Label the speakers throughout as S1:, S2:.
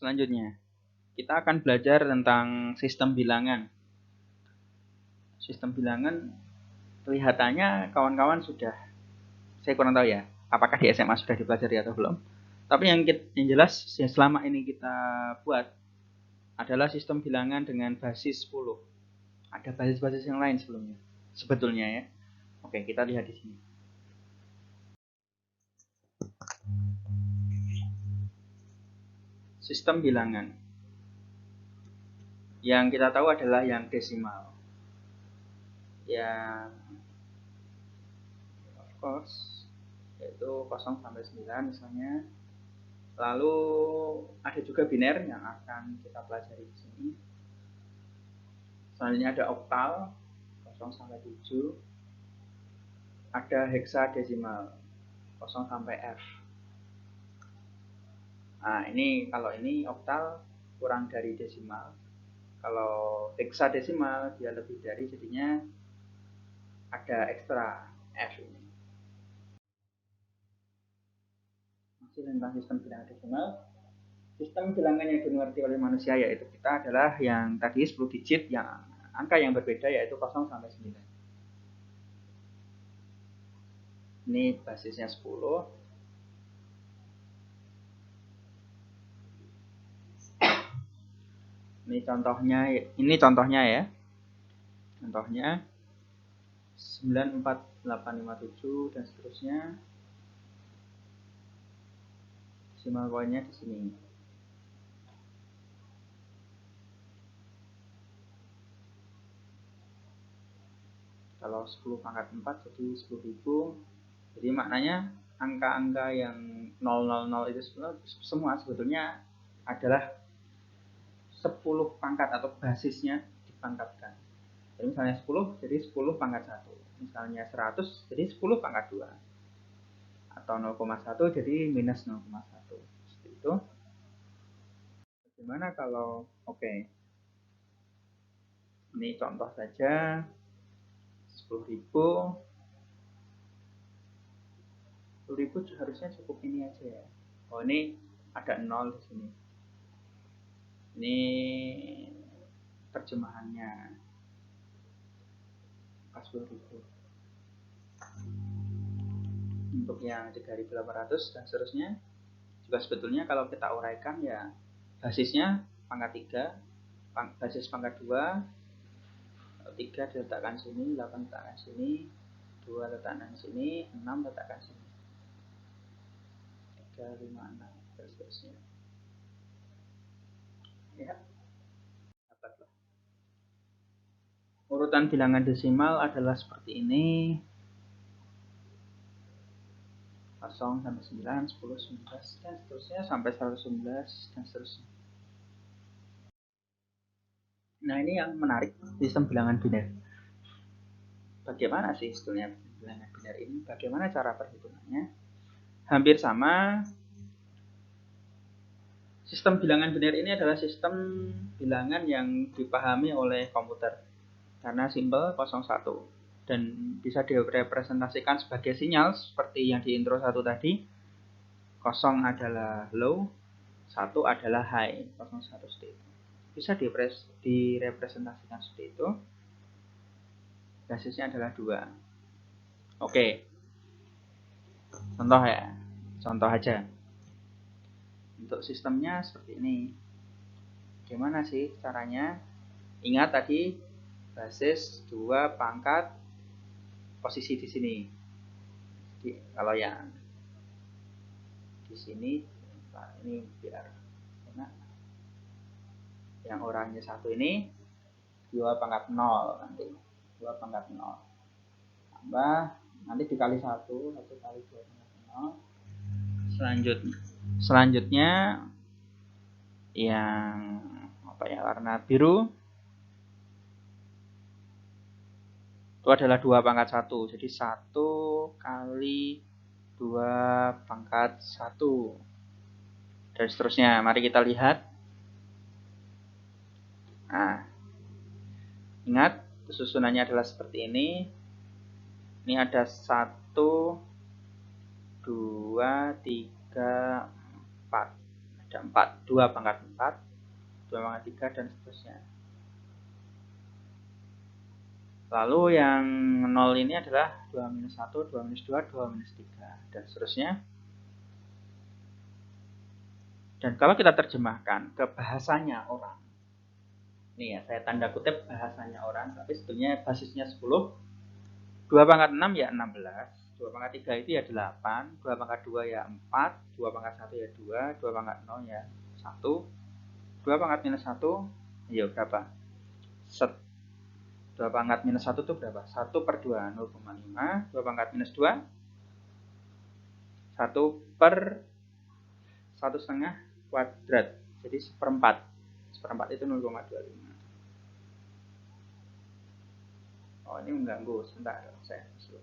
S1: Selanjutnya, kita akan belajar tentang sistem bilangan. Sistem bilangan kelihatannya kawan-kawan sudah, saya kurang tahu ya, apakah di SMA sudah dipelajari atau belum. Tapi yang jelas selama ini kita buat adalah sistem bilangan dengan basis 10. Ada basis-basis yang lain sebetulnya ya. Oke, kita lihat di sini. Sistem bilangan. Yang kita tahu adalah yang desimal. Yang of course yaitu 0 sampai 9 misalnya. Lalu ada juga biner yang akan kita pelajari di sini. Selanjutnya ada oktal 0 sampai 7. Ada heksadesimal 0 sampai F. Nah, kalau ini oktal kurang dari desimal. Kalau heksadesimal dia lebih dari, jadinya ada ekstra F ini. Masih tentang sistem bilangan desimal. Sistem bilangan yang dimengerti oleh manusia yaitu kita adalah yang tadi 10 digit, yang angka yang berbeda yaitu 0 sampai 9. Ini basisnya 10. Ini contohnya ya. Contohnya 94857 dan seterusnya. Desimal poinnya di sini. Kalau 10 pangkat 4 jadi 10.000. Jadi maknanya angka-angka yang 000 itu semua sebetulnya adalah 10 pangkat atau basisnya dipangkatkan. Jadi misalnya 10 jadi 10 pangkat 1. Misalnya 100 jadi 10 pangkat 2. Atau 0,1 jadi minus 0,1. Seperti itu. Bagaimana kalau ini contoh saja 10.000. 10.000 harusnya cukup ini aja ya. Oh, ini ada 0 di sini. Ini terjemahannya 10.000. Untuk yang 3.800 dan seterusnya juga sebetulnya kalau kita uraikan ya basisnya pangkat 3, basis pangkat 2, 3 diletakkan sini, 8 letakkan sini, 2 letakkan sini, 6 letakkan sini, 3, 5, 6 dan seterusnya ya. Dapatlah. Urutan bilangan desimal adalah seperti ini. 0 sampai 9, 10, 11 dan seterusnya sampai 111 dan seterusnya. Nah, ini yang menarik, sistem bilangan biner. Bagaimana sih sebetulnya bilangan biner ini? Bagaimana cara perhitungannya? Hampir sama. Sistem bilangan biner ini adalah sistem bilangan yang dipahami oleh komputer. Karena simple 01 dan bisa direpresentasikan sebagai sinyal seperti yang di intro 1 tadi. 0 adalah low, 1 adalah high, 01 seperti itu. Bisa direpresentasikan seperti itu. Basisnya adalah 2. Oke. Contoh ya. Contoh aja. Untuk sistemnya seperti ini. Gimana sih caranya? Ingat tadi basis 2 pangkat posisi di sini. Kalau yang di sini, nah ini biar enak. Yang oranye 1 ini 2 pangkat 0 nanti. 2 pangkat 0. Tambah nanti dikali 1 kali 2 pangkat 0. Selanjutnya yang warna biru itu adalah 2 pangkat 1. Jadi 1 kali 2 pangkat 1. Dan seterusnya. Mari kita lihat. Nah, ingat susunannya adalah seperti ini. Ini ada 1, 2, 3, 4. Ada 4, 2 pangkat 4, 2 pangkat 3, dan seterusnya. Lalu yang 0 ini adalah 2 minus 1, 2 minus 2, 2 minus 3, dan seterusnya. Dan kalau kita terjemahkan ke bahasanya orang, nih ya, saya tanda kutip bahasanya orang, tapi sebetulnya basisnya 10. 2 pangkat 6 ya 16, 2 pangkat 3 itu ya 8, 2 pangkat 2 ya 4, 2 pangkat 1 ya 2, 2 pangkat 0 ya 1, 2 pangkat minus 1, ya berapa? 2 pangkat minus 1 itu berapa? 1 per 2, 0,5, 2 pangkat minus 2, 1 per 1,5 kuadrat, jadi seperempat. Seperempat itu 0,25. Oh, ini mengganggu, sebentar saya susun.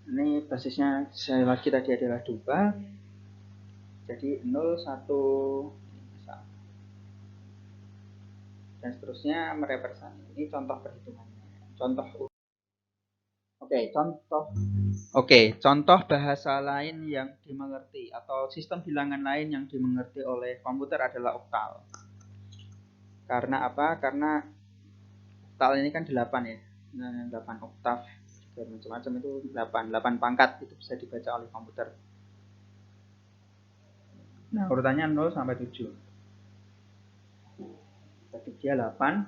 S1: Ini basisnya saya lagi tadi adalah 2, jadi 0, 1, dan seterusnya merepresentasi. Ini contoh perhitungannya. Contoh bahasa lain yang dimengerti atau sistem bilangan lain yang dimengerti oleh komputer adalah oktal. Karena apa? Karena oktal ini kan 8 ya. 8 oktav dan macam-macam itu 8 pangkat itu bisa dibaca oleh komputer. Nah, urutannya 0 sampai 7. Tadi dia 8.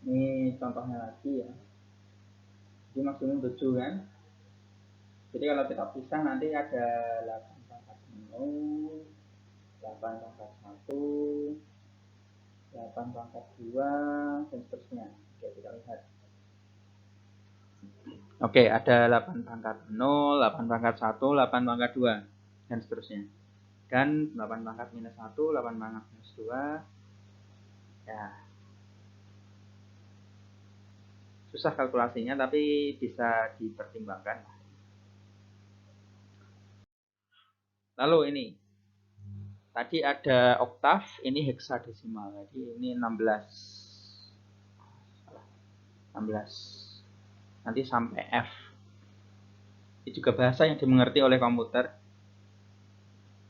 S1: Ini contohnya lagi ya. Ini maksimum 7 kan. Jadi kalau kita pisah nanti ada 8 pangkat 0, 8 pangkat 1, 8 pangkat 2, dan seterusnya. Oke, kita lihat. Oke, ada 8 pangkat 0, 8 pangkat 1, 8 pangkat 2, dan seterusnya. Dan 8 pangkat minus 1, 8 pangkat minus 2. Ya. Susah kalkulasinya, tapi bisa dipertimbangkan. Lalu ini. Tadi ada oktav, ini heksadesimal. Jadi ini 16. Nanti sampai F. Ini juga bahasa yang dimengerti oleh komputer.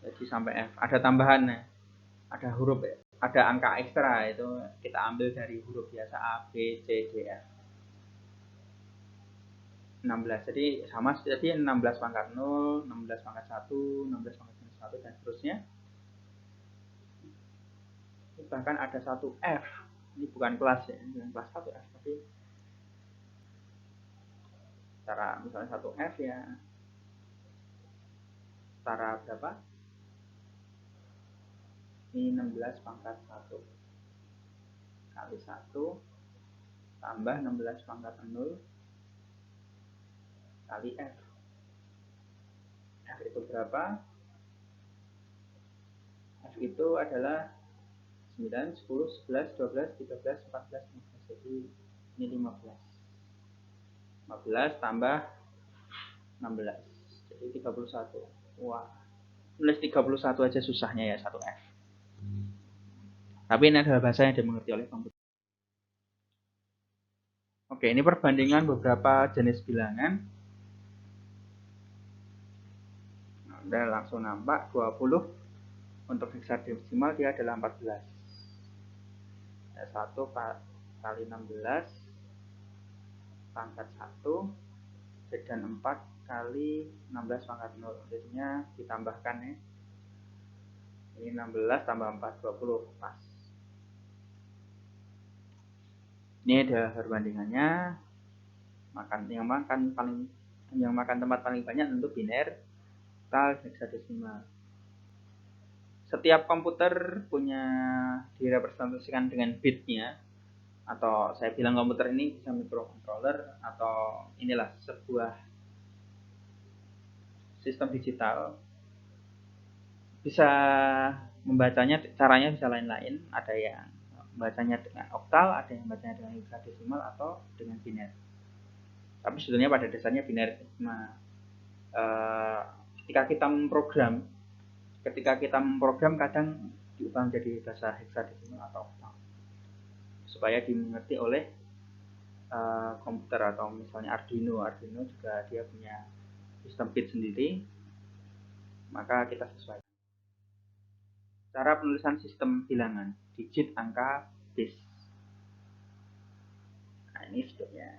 S1: Jadi sampai F. Ada tambahannya. Ada huruf, ada angka ekstra, itu kita ambil dari huruf biasa A, B, C, D, F. 16. Jadi sama, jadi 16 pangkat 0, 16 pangkat 1, 16 pangkat minus 1, dan seterusnya. Bahkan ada satu F. Ini bukan kelas ya, bukan kelas 1 F, tapi cara misalnya 1 F ya. Cara berapa? Ini 16 pangkat 1 kali 1 tambah 16 pangkat 0 kali F. F itu berapa? F itu adalah 9, 10, 11, 12, 13, 14, 15. Jadi ini 15. 15 tambah 16. Jadi 31. Wah, nulis 31 aja susahnya ya, 1 F. Tapi ini adalah bahasa yang dimengerti oleh komputer. Oke, ini perbandingan beberapa jenis bilangan. Nah, udah langsung nampak 20. Untuk heksadesimal dia adalah 14. 1 kali 16 pangkat 1 dan 4 kali 16 pangkat 0. Jadinya ditambahkan ya. Ini 16 tambah 4, 20. Pas. Ini ada perbandingannya. Yang makan tempat paling banyak tentu biner, oktal, heksadesimal. Setiap komputer punya direpresentasikan dengan bitnya, atau saya bilang komputer ini bisa microcontroller, atau inilah sebuah sistem digital. Bisa membacanya, caranya bisa lain-lain. Ada yang membacanya dengan oktal, ada yang membacanya dengan heksadesimal atau dengan biner. Tapi sebetulnya pada dasarnya biner. Nah, ketika kita memprogram kadang diubah menjadi bahasa hexadesimal atau oktal supaya dimengerti oleh komputer atau misalnya Arduino juga dia punya sistem bit sendiri, maka kita sesuaikan. Cara penulisan sistem bilangan, digit, angka, base. Nah, ini sebetulnya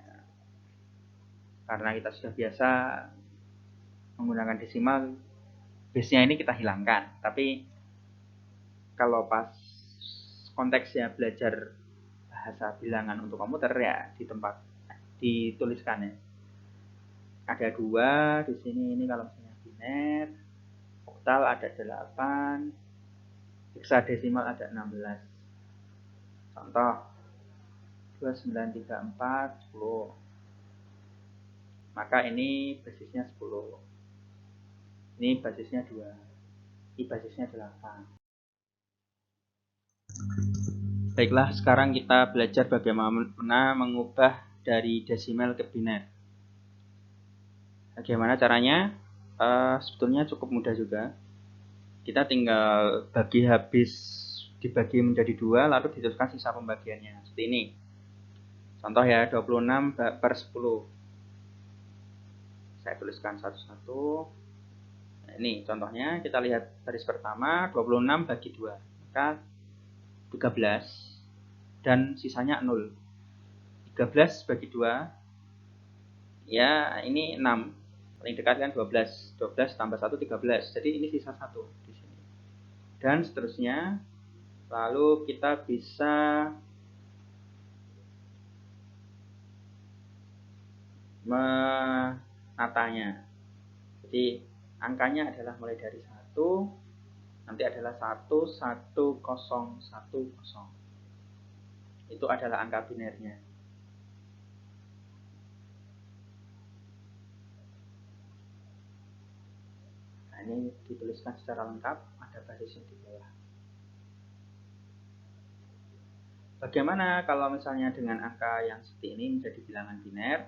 S1: karena kita sudah biasa menggunakan desimal, base-nya ini kita hilangkan. Tapi kalau pas konteksnya belajar bahasa bilangan untuk komputer ya di tempat dituliskan ya. Ada 2 di sini, ini kalau misalnya biner, oktal ada 8, hexadesimal ada 16. Contoh 2934 10. Maka ini basisnya 10. Ini basisnya 2. Ini basisnya 8. Baiklah, sekarang kita belajar bagaimana mengubah dari desimal ke biner. Bagaimana caranya? Sebetulnya cukup mudah juga. Kita tinggal bagi habis, dibagi menjadi 2, lalu dituliskan sisa pembagiannya. Seperti ini. Contoh ya, 26 per 10. Saya tuliskan satu-satu. Nah, ini contohnya, kita lihat baris pertama, 26 bagi 2. Maka 13 dan sisanya 0. 13 bagi 2, ya ini 6. Paling dekat kan 12. 12 tambah 1, 13. Jadi ini sisa 1 di sini. Dan seterusnya, lalu kita bisa menatanya. Jadi angkanya adalah mulai dari 1, nanti adalah 1, 1, 0, 1, 0. Itu adalah angka binernya. Nah, ini dituliskan secara lengkap, ada basisnya di bawah. Bagaimana kalau misalnya dengan angka yang seperti ini menjadi bilangan biner?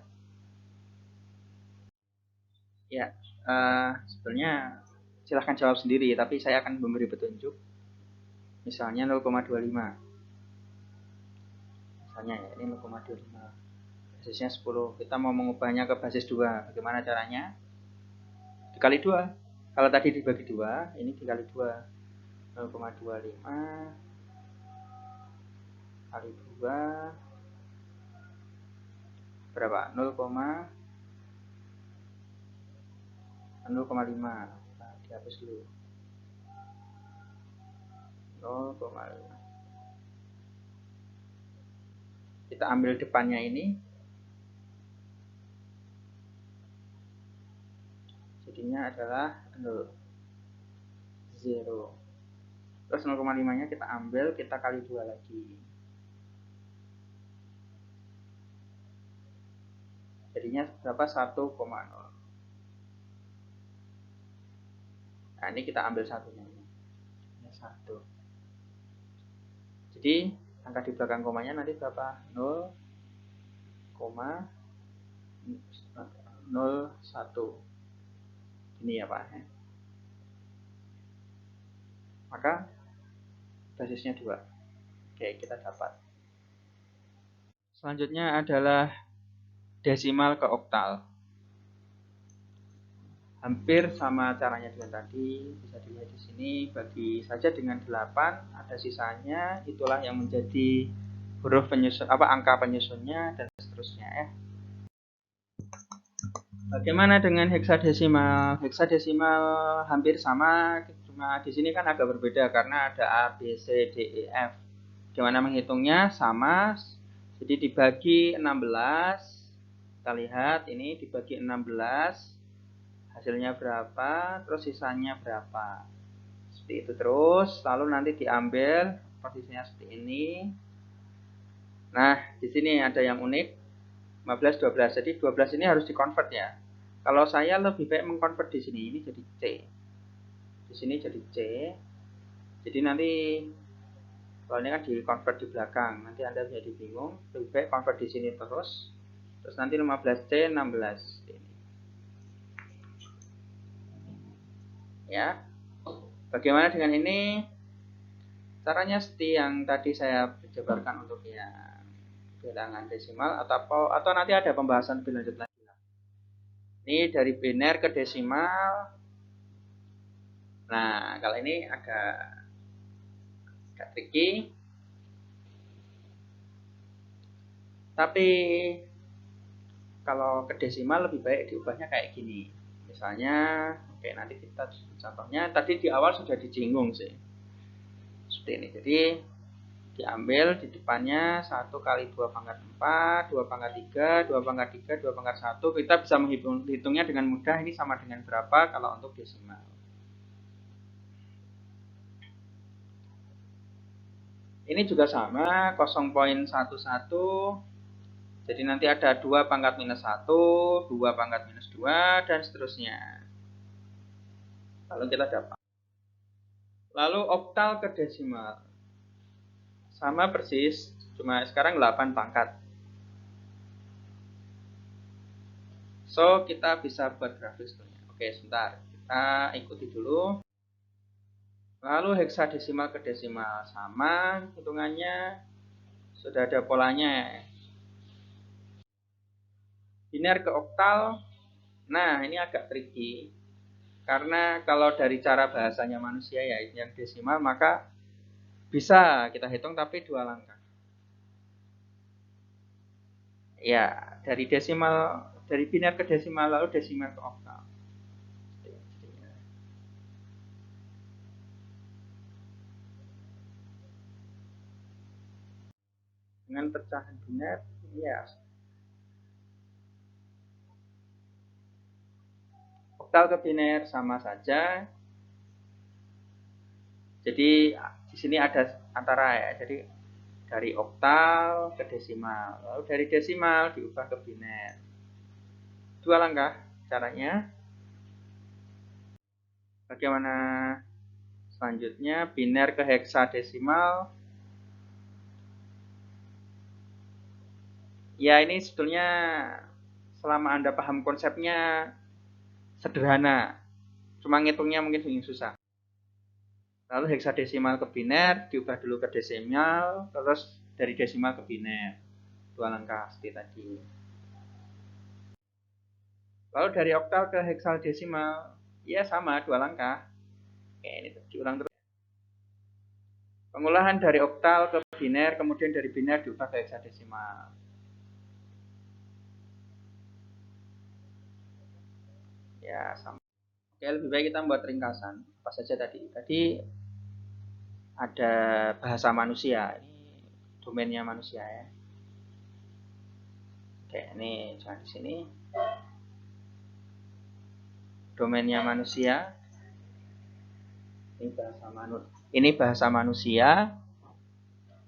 S1: Ya, sebetulnya silahkan jawab sendiri, tapi saya akan memberi petunjuk. Misalnya 0,25. Misalnya ya, ini 0,25. Basisnya 10. Kita mau mengubahnya ke basis 2. Bagaimana caranya? Dikali 2. Kalau tadi dibagi 2, ini dikali 2. 0,25 kali 2 berapa? 0,5. Nah, dihapus dulu. 0,5. Kita ambil depannya ini, jadinya adalah 0. Terus 0,5 nya kita ambil, kita kali 2 lagi, jadinya berapa? 1,0. Nah, ini kita ambil satunya, ini 1. Jadi angka di belakang komanya nanti berapa? 0,01. Ini ya Pak. Maka basisnya 2. Oke, kita dapat. Selanjutnya adalah desimal ke oktal. Hampir sama caranya dengan tadi, bisa dilihat di sini, bagi saja dengan 8, ada sisanya, itulah yang menjadi huruf penyusun, angka penyusunnya dan seterusnya ya. Bagaimana dengan hexadesimal? Hexadesimal hampir sama, cuma di sini kan agak berbeda karena ada A, B, C, D, E, F. Gimana menghitungnya? Sama. Jadi dibagi 16. Kita lihat ini dibagi 16. Hasilnya berapa? Terus sisanya berapa? Seperti itu terus. Lalu nanti diambil posisinya seperti ini. Nah, di sini ada yang unik. 15, 12. Jadi 12 ini harus dikonvert ya. Kalau saya lebih baik mengkonvert di sini, ini jadi C. Di sini jadi C. Jadi nanti kalau ini kan dikonvert di belakang, nanti Anda jadi bingung. Lebih baik konvert di sini terus. Terus nanti 15C, 16. Ini. Ya. Bagaimana dengan ini? Caranya seperti yang tadi saya jabarkan untuk yang bilangan desimal, atau nanti ada pembahasan lebih lanjut lagi. Ini dari biner ke desimal. Nah, kalau ini agak tricky. Tapi kalau ke desimal lebih baik diubahnya kayak gini. Misalnya, oke nanti kita contohnya tadi di awal sudah disinggung sih. Seperti ini. Jadi diambil di depannya 1 kali 2 pangkat 4, 2 pangkat 3, 2 pangkat 3, 2 pangkat 1. Kita bisa menghitungnya dengan mudah. Ini sama dengan berapa kalau untuk desimal. Ini juga sama, 0,11. Jadi nanti ada 2 pangkat minus 1, 2 pangkat minus 2, dan seterusnya. Lalu kita dapat. Lalu oktal ke desimal. Sama persis, cuma sekarang 8 pangkat. So, kita bisa buat grafis. Oke, sebentar. Kita ikuti dulu. Lalu heksadesimal ke desimal. Sama hitungannya. Sudah ada polanya. Biner ke oktal. Nah, ini agak tricky. Karena kalau dari cara bahasanya manusia ya, yang desimal, maka bisa kita hitung tapi 2 langkah. Ya, dari biner ke desimal, lalu desimal ke oktal. Dengan pecahan biner, ya. Oktal ke biner sama saja. Jadi di sini ada antara ya. Jadi dari oktal ke desimal, lalu dari desimal diubah ke biner. 2 langkah caranya. Bagaimana selanjutnya? Biner ke heksadesimal. Ya, ini sebetulnya selama Anda paham konsepnya sederhana. Cuma ngitungnya mungkin susah. Lalu heksadesimal ke biner diubah dulu ke desimal, terus dari desimal ke biner. 2 langkah seperti tadi. Lalu dari oktal ke heksadesimal, ya sama 2 langkah. Oke, ini diulang terus. Pengolahan dari oktal ke biner, kemudian dari biner diubah ke heksadesimal. Ya, sama. Oke, lebih baik kita membuat ringkasan. Apa saja tadi? Tadi ada bahasa manusia. Ini domainnya manusia ya. Oke, ini jangan di sini. Domainnya manusia. Ini bahasa manusia.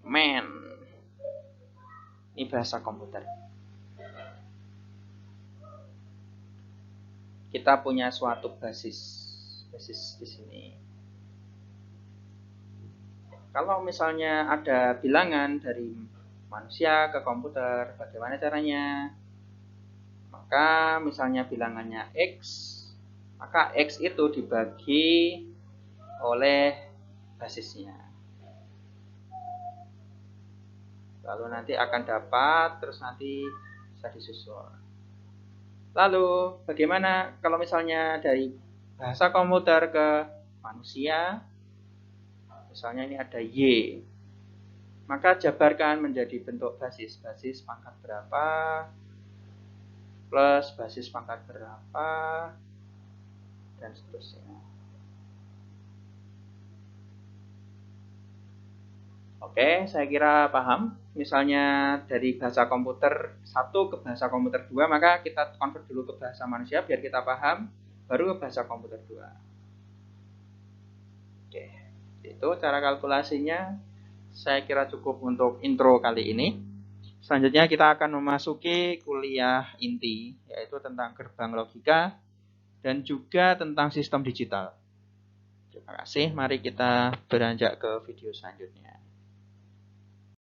S1: Man. Ini bahasa komputer. Kita punya suatu basis di sini. Kalau misalnya ada bilangan dari manusia ke komputer, bagaimana caranya? Maka misalnya bilangannya X, maka X itu dibagi oleh basisnya. Lalu nanti akan dapat, terus nanti bisa disusul. Lalu bagaimana kalau misalnya dari bahasa komputer ke manusia, misalnya ini ada Y, maka jabarkan menjadi bentuk basis. Basis pangkat berapa, plus basis pangkat berapa, dan seterusnya. Oke, saya kira paham. Misalnya dari bahasa komputer 1 ke bahasa komputer 2, maka kita convert dulu ke bahasa manusia biar kita paham, baru ke bahasa komputer 2. Oke, itu cara kalkulasinya. Saya kira cukup untuk intro kali ini. Selanjutnya kita akan memasuki kuliah inti, yaitu tentang gerbang logika dan juga tentang sistem digital. Terima kasih, mari kita beranjak ke video selanjutnya.